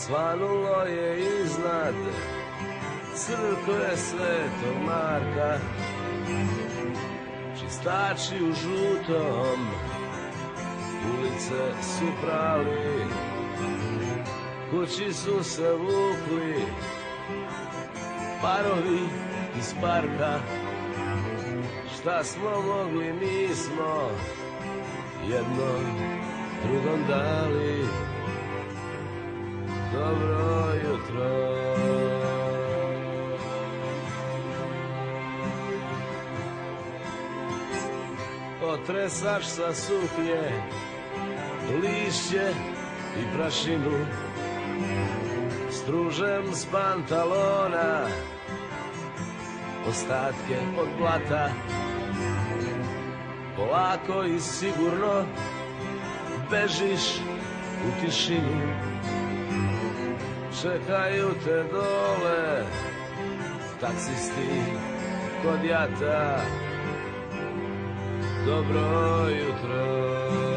Svanulo je iznad crkve Svetog Marka, čistači u žutom ulice su prali, kući su se vukli parovi iz parka. Šta smo mogli nismo jednom drugom dali. Dobro jutro. Otresaš sa suknje lišće i prašinu, stružem s pantalona ostatke od blata. Polako i sigurno bežiš u tišinu, čekaju te dole taksisti kod jata. Dobro jutro.